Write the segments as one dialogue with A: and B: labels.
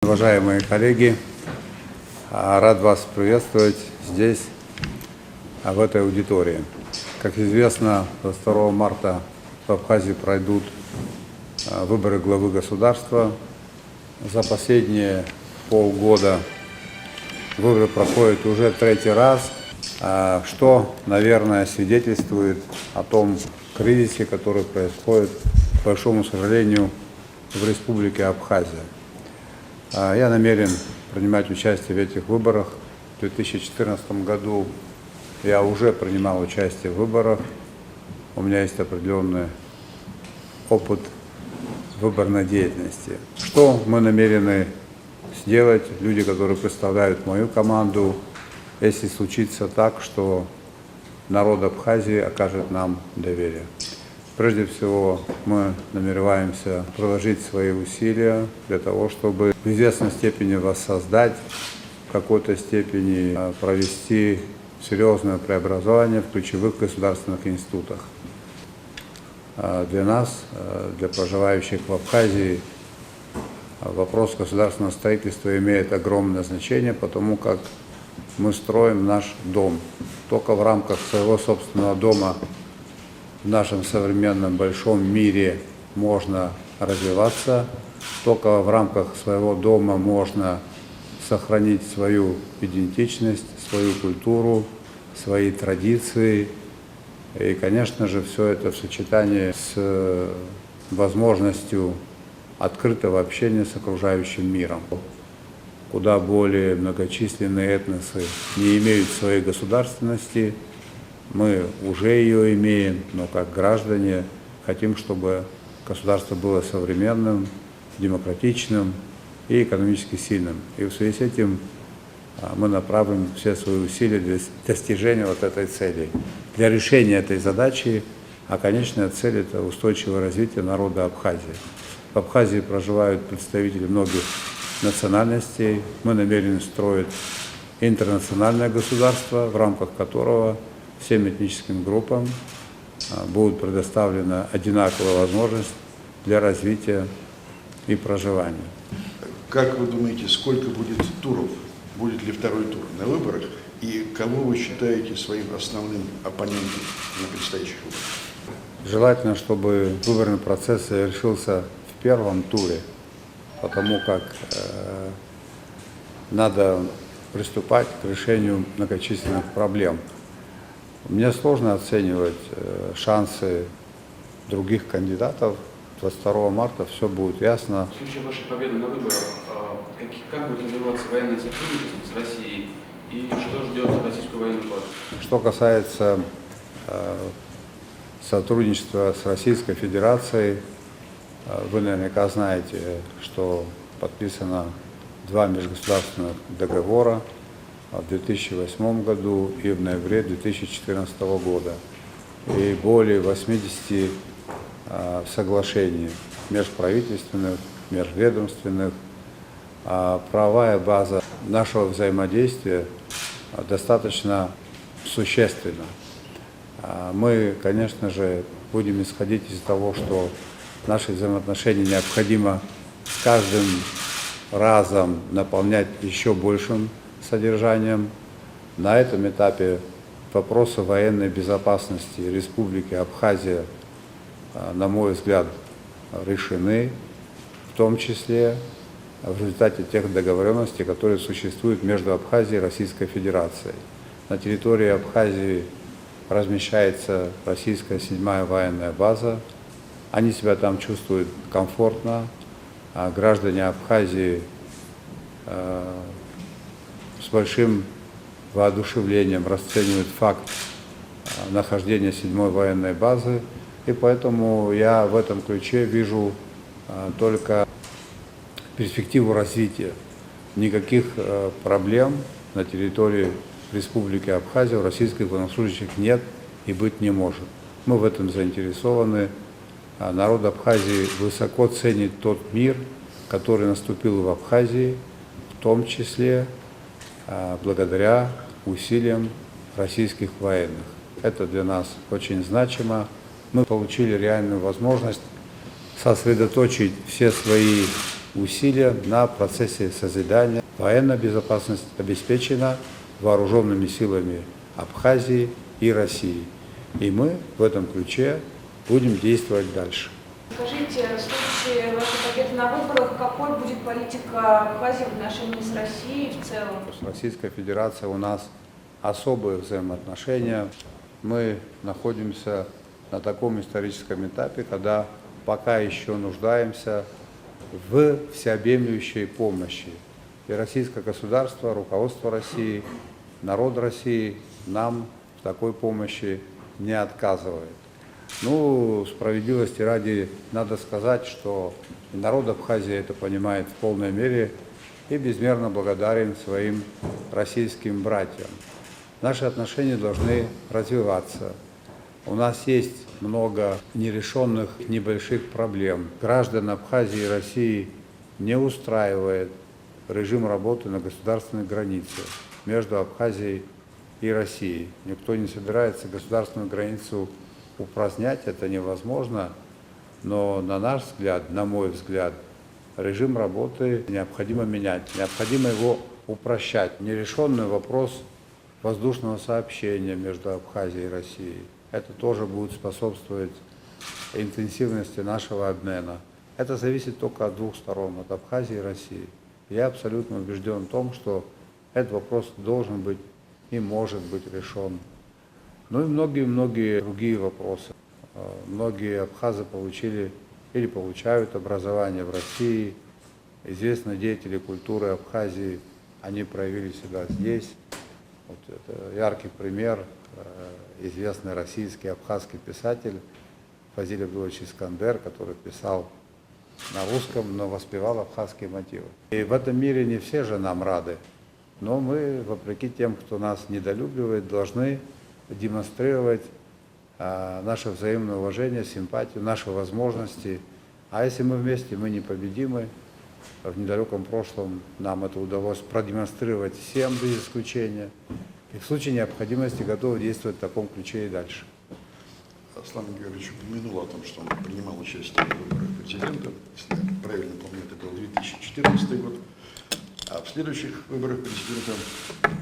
A: Уважаемые коллеги, рад вас приветствовать здесь, в этой аудитории. Как известно, 22 марта в Абхазии пройдут выборы главы государства. За последние полгода выборы проходят уже третий раз, что, наверное, свидетельствует о том кризисе, который происходит, к большому сожалению, в Республике Абхазия. Я намерен принимать участие в этих выборах. В 2014 году я уже принимал участие в выборах. У меня есть определенный опыт выборной деятельности. Что мы намерены сделать, люди, которые представляют мою команду, если случится так, что народ Абхазии окажет нам доверие? Прежде всего, мы намереваемся приложить свои усилия для того, чтобы в известной степени воссоздать, в какой-то степени провести серьезное преобразование в ключевых государственных институтах. Для нас, для проживающих в Абхазии, вопрос государственного строительства имеет огромное значение, потому как мы строим наш дом. Только в рамках своего собственного дома в нашем современном большом мире можно развиваться, только в рамках своего дома можно сохранить свою идентичность, свою культуру, свои традиции. И, конечно же, все это в сочетании с возможностью открытого общения с окружающим миром. Куда более многочисленные этносы не имеют своей государственности, мы уже ее имеем, но как граждане хотим, чтобы государство было современным, демократичным и экономически сильным. И в связи с этим мы направим все свои усилия для достижения вот этой цели. Для решения этой задачи, а конечная цель – это устойчивое развитие народа Абхазии. В Абхазии проживают представители многих национальностей. Мы намерены строить интернациональное государство, в рамках которого всем этническим группам будет предоставлена одинаковая возможность для развития и проживания.
B: Как вы думаете, сколько будет туров? Будет ли второй тур на выборах? И кого вы считаете своим основным оппонентом на предстоящих выборах?
A: Желательно, чтобы выборный процесс завершился в первом туре, потому как надо приступать к решению многочисленных проблем. Мне сложно оценивать шансы других кандидатов. 22 марта все будет ясно.
C: В случае вашей победы на выборах, как будет развиваться военное сотрудничество с Россией и что ждет российскую военную базу?
A: Что касается сотрудничества с Российской Федерацией, вы наверняка знаете, что подписано 2 межгосударственных договора в 2008 году и в ноябре 2014 года. И более 80 соглашений межправительственных, межведомственных. Правовая база нашего взаимодействия достаточно существенна. Мы, конечно же, будем исходить из того, что наши взаимоотношения необходимо с каждым разом наполнять еще большим содержанием. На этом этапе вопросы военной безопасности Республики Абхазия, на мой взгляд, решены, в том числе в результате тех договоренностей, которые существуют между Абхазией и Российской Федерацией. На территории Абхазии размещается российская 7-я военная база. Они себя там чувствуют комфортно. Граждане Абхазии с большим воодушевлением расценивают факт нахождения 7-й военной базы. И поэтому я в этом ключе вижу только перспективу развития. Никаких проблем на территории Республики Абхазия у российских военнослужащих нет и быть не может. Мы в этом заинтересованы. Народ Абхазии высоко ценит тот мир, который наступил в Абхазии, в том числе благодаря усилиям российских военных. Это для нас очень значимо. Мы получили реальную возможность сосредоточить все свои усилия на процессе созидания. Военная безопасность обеспечена вооруженными силами Абхазии и России. И мы в этом ключе будем действовать дальше.
D: Скажите, в случае вашей победы на выборах, какой будет политика Абхазии в отношении с Россией в целом?
A: С Российской Федерацией у нас особые взаимоотношения. Мы находимся на таком историческом этапе, когда пока еще нуждаемся в всеобъемлющей помощи. И российское государство, руководство России, народ России нам в такой помощи не отказывает. Ну, справедливости ради, надо сказать, что народ Абхазии это понимает в полной мере и безмерно благодарен своим российским братьям. Наши отношения должны развиваться. У нас есть много нерешенных небольших проблем. Граждан Абхазии и России не устраивает режим работы на государственной границе между Абхазией и Россией. Никто не собирается государственную границу упразднять, это невозможно, но на наш взгляд, на мой взгляд, режим работы необходимо менять, необходимо его упрощать. Нерешенный вопрос воздушного сообщения между Абхазией и Россией. Это тоже будет способствовать интенсивности нашего обмена. Это зависит только от двух сторон, от Абхазии и России. Я абсолютно убежден в том, что этот вопрос должен быть и может быть решен. Ну и многие-многие другие вопросы. Многие абхазы получили или получают образование в России. Известные деятели культуры Абхазии, они проявили себя здесь. Вот это яркий пример. Известный российский абхазский писатель Фазиль Абдулович Искандер, который писал на русском, но воспевал абхазские мотивы. И в этом мире не все же нам рады, но мы, вопреки тем, кто нас недолюбливает, должны демонстрировать наше взаимное уважение, симпатию, наши возможности. А если мы вместе, мы непобедимы. В недалеком прошлом нам это удалось продемонстрировать всем без исключения. И в случае необходимости готовы действовать в таком ключе и дальше.
B: Аслан Георгиевич упомянул о том, что он принимал участие в выборах президента. Если я правильно помню, это был 2014 год. А в следующих выборах президента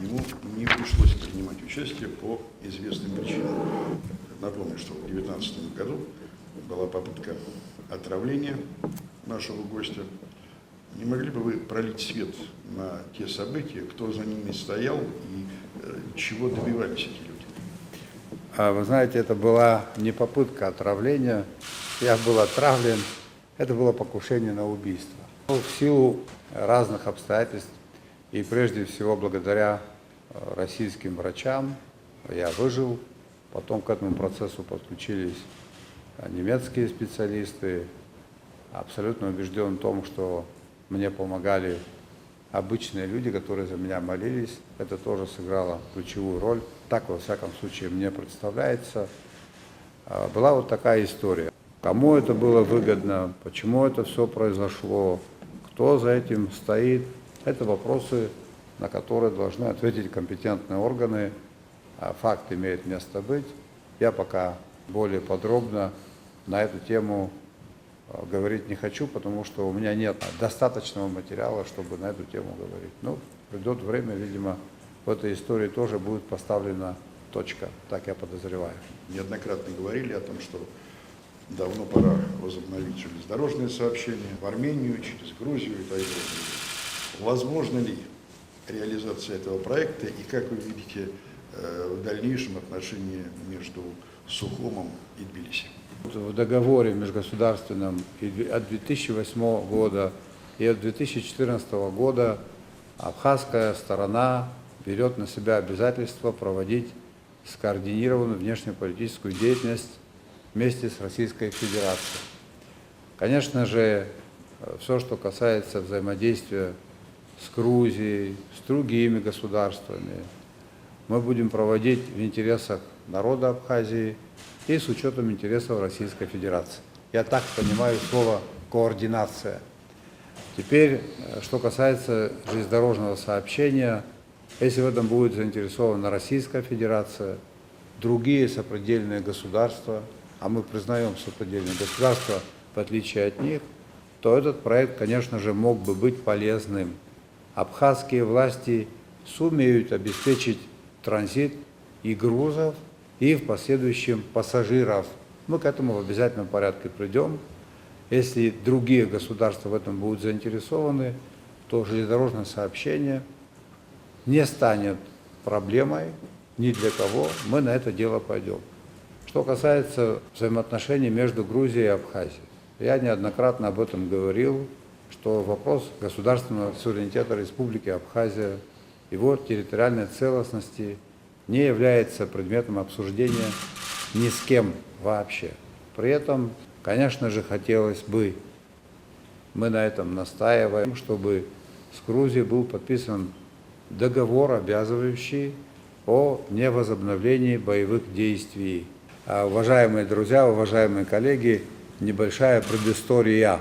B: ему не пришлось принимать участие по известным причинам. Напомню, что в 2019 году была попытка отравления нашего гостя. Не могли бы вы пролить свет на те события, кто за ними стоял и чего добивались эти люди?
A: Вы знаете, это была не попытка отравления. Я был отравлен. Это было покушение на убийство. В силу разных обстоятельств и прежде всего благодаря российским врачам я выжил. Потом к этому процессу подключились немецкие специалисты. Абсолютно убежден в том, что мне помогали обычные люди, которые за меня молились. Это тоже сыграло ключевую роль. Так, во всяком случае, мне представляется. Была вот такая история. Кому это было выгодно, почему это все произошло, кто за этим стоит. Это вопросы, на которые должны ответить компетентные органы. Факт имеет место быть. Я пока более подробно на эту тему говорить не хочу, потому что у меня нет достаточного материала, чтобы на эту тему говорить. Ну, придет время, видимо, в этой истории тоже будет поставлена точка, так я подозреваю.
B: Неоднократно говорили о том, что давно пора возобновить железнодорожные сообщения в Армению, через Грузию и так далее. Возможно ли реализация этого проекта и как вы видите в дальнейшем отношения между Сухумом и Тбилиси?
A: В договоре межгосударственном и от 2008 года и от 2014 года абхазская сторона берет на себя обязательство проводить скоординированную внешнеполитическую деятельность вместе с Российской Федерацией. Конечно же, все, что касается взаимодействия с Грузией, с другими государствами, мы будем проводить в интересах народа Абхазии и с учетом интересов Российской Федерации. Я так понимаю слово «координация». Теперь, что касается железнодорожного сообщения, если в этом будет заинтересована Российская Федерация, другие сопредельные государства, а мы признаем сопредельные государства, в отличие от них, то этот проект, конечно же, мог бы быть полезным. Абхазские власти сумеют обеспечить транзит и грузов, и в последующем пассажиров. Мы к этому в обязательном порядке придем. Если другие государства в этом будут заинтересованы, то железнодорожное сообщение не станет проблемой ни для кого. Мы на это дело пойдем. Что касается взаимоотношений между Грузией и Абхазией, я неоднократно об этом говорил, что вопрос государственного суверенитета Республики Абхазия, его территориальной целостности не является предметом обсуждения ни с кем вообще. При этом, конечно же, хотелось бы, мы на этом настаиваем, чтобы с Грузией был подписан договор, обязывающий о невозобновлении боевых действий. Уважаемые друзья, уважаемые коллеги, небольшая предыстория.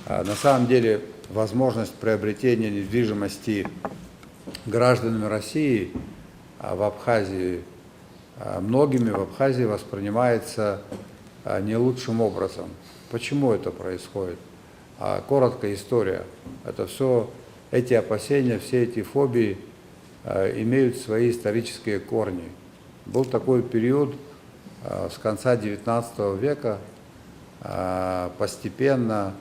A: На самом деле, возможность приобретения недвижимости гражданами России в Абхазии, многими в Абхазии воспринимается не лучшим образом. Почему это происходит? Короткая история. Это все, эти опасения, все эти фобии имеют свои исторические корни. Был такой период с конца XIX века, постепенно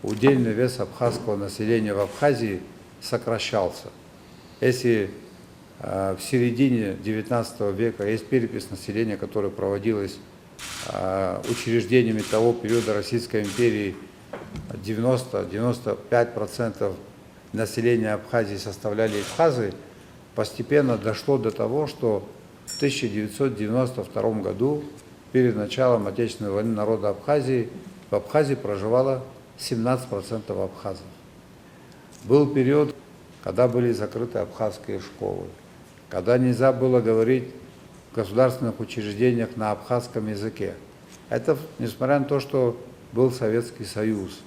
A: удельный вес абхазского населения в Абхазии сокращался. Если в середине XIX века есть перепись населения, которая проводилась учреждениями того периода Российской империи, 90-95% населения Абхазии составляли абхазы, постепенно дошло до того, что в 1992 году, перед началом Отечественной войны народа Абхазии, в Абхазии проживало 17% абхазов. Был период, когда были закрыты абхазские школы, когда нельзя было говорить в государственных учреждениях на абхазском языке. Это несмотря на то, что был Советский Союз.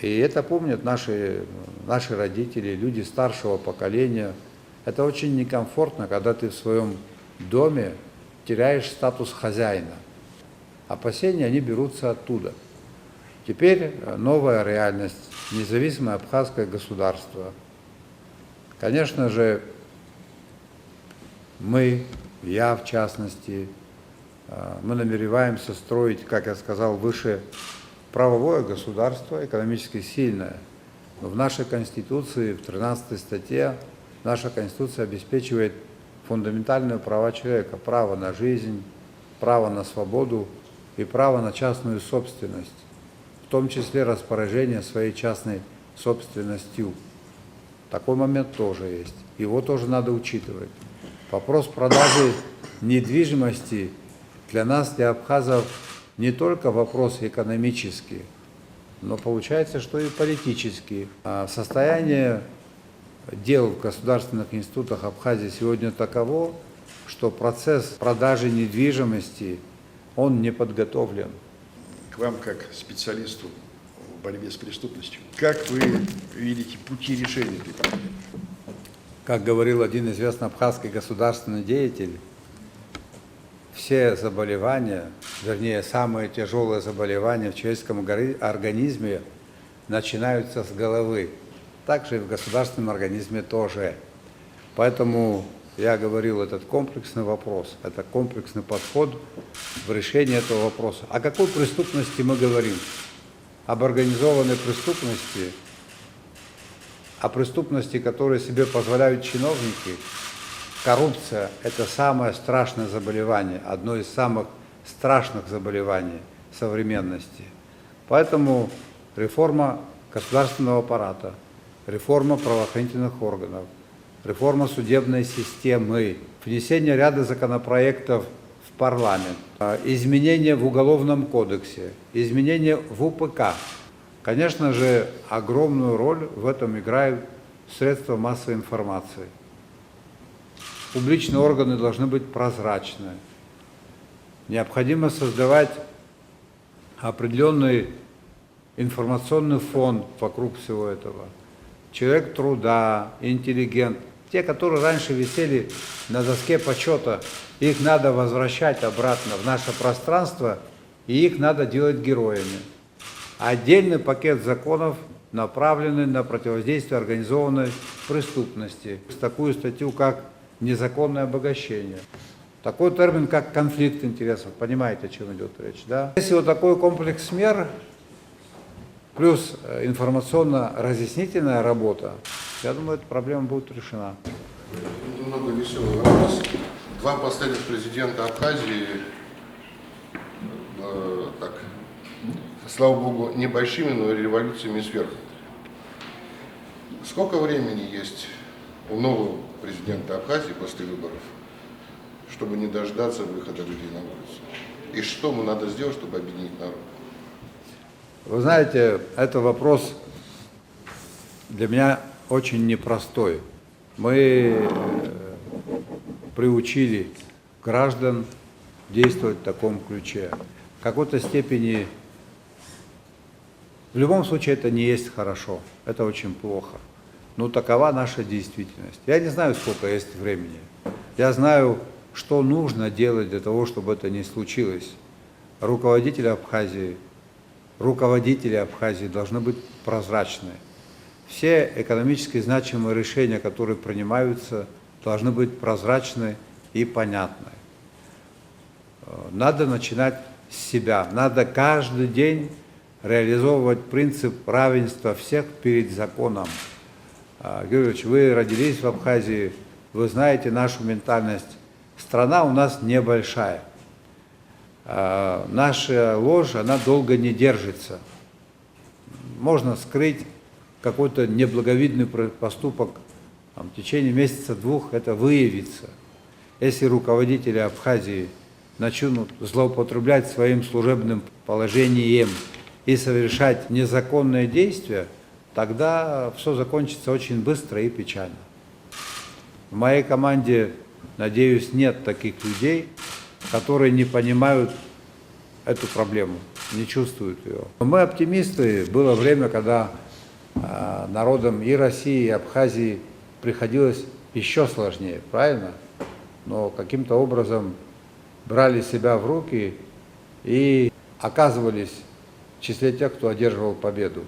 A: И это помнят наши родители, люди старшего поколения. Это очень некомфортно, когда ты в своем доме теряешь статус хозяина. Опасения, они берутся оттуда. Теперь новая реальность, независимое абхазское государство. Конечно же, я в частности, мы намереваемся строить, как я сказал выше, правовое государство, экономически сильное. Но в нашей Конституции, в 13 статье, наша Конституция обеспечивает фундаментальные права человека, право на жизнь, право на свободу и право на частную собственность, в том числе распоряжение своей частной собственностью. Такой момент тоже есть. Его тоже надо учитывать. Вопрос продажи недвижимости для нас, для абхазов, не только вопрос экономический, но получается, что и политический. Состояние дел в государственных институтах Абхазии сегодня таково, что процесс продажи недвижимости, он не подготовлен.
B: К вам, как специалисту в борьбе с преступностью, как вы видите пути решения этой проблемы?
A: Как говорил один известный абхазский государственный деятель, все заболевания, вернее, самые тяжелые заболевания в человеческом организме начинаются с головы. Также и в государственном организме тоже. Поэтому я говорил, этот комплексный вопрос, это комплексный подход в решении этого вопроса. О какой преступности мы говорим? Об организованной преступности, о преступности, которые себе позволяют чиновники. Коррупция – это самое страшное заболевание, одно из самых страшных заболеваний современности. Поэтому реформа государственного аппарата, реформа правоохранительных органов, реформа судебной системы, внесение ряда законопроектов в парламент, изменения в Уголовном кодексе, изменения в УПК. Конечно же, огромную роль в этом играют средства массовой информации. Публичные органы должны быть прозрачны. Необходимо создавать определенный информационный фон вокруг всего этого. Человек труда, интеллигент, те, которые раньше висели на доске почета, их надо возвращать обратно в наше пространство, и их надо делать героями. отдельный пакет законов, направленный на противодействие организованной преступности. Такую статью, как незаконное обогащение. Такой термин, как конфликт интересов. Понимаете, о чем идет речь, да? Если вот такой комплекс мер, плюс информационно-разъяснительная работа, я думаю, эта проблема будет решена.
E: Немного веселый вопрос. Два последних президента Абхазии, так, слава богу, небольшими, но революциями сверху. Сколько времени есть у нового президента Абхазии после выборов, чтобы не дождаться выхода людей на улицу? И что ему надо сделать, чтобы объединить народ?
A: Вы знаете, это вопрос для меня очень непростой. Мы приучили граждан действовать в таком ключе. В какой-то степени, в любом случае, это не есть хорошо, это очень плохо. Но такова наша действительность. Я не знаю, сколько есть времени. Я знаю, что нужно делать для того, чтобы это не случилось. Руководители Абхазии должны быть прозрачны. Все экономически значимые решения, которые принимаются, должны быть прозрачны и понятны. Надо начинать с себя. Надо каждый день реализовывать принцип равенства всех перед законом. Георгиевич, вы родились в Абхазии, вы знаете нашу ментальность. Страна у нас небольшая. Наша ложь, она долго не держится. Можно скрыть какой-то неблаговидный поступок, в течение месяца-двух это выявится. Если руководители Абхазии начнут злоупотреблять своим служебным положением и совершать незаконные действия, тогда все закончится очень быстро и печально. В моей команде, надеюсь, нет таких людей, которые не понимают эту проблему, не чувствуют ее. Мы оптимисты. Было время, когда народам и России, и Абхазии приходилось еще сложнее, правильно? Но каким-то образом брали себя в руки и оказывались в числе тех, кто одерживал победу.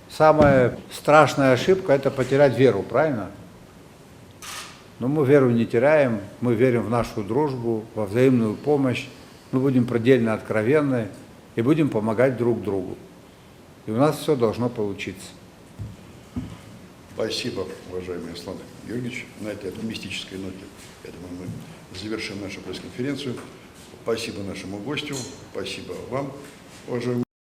A: Самая страшная ошибка – это потерять веру, правильно? Но мы веру не теряем, мы верим в нашу дружбу, во взаимную помощь, мы будем предельно откровенны и будем помогать друг другу. И у нас все должно получиться.
B: Спасибо, уважаемый Аслан Георгиевич. На этой оптимистической ноте, я думаю, мы завершим нашу пресс-конференцию. Спасибо нашему гостю, спасибо вам, уважаемые.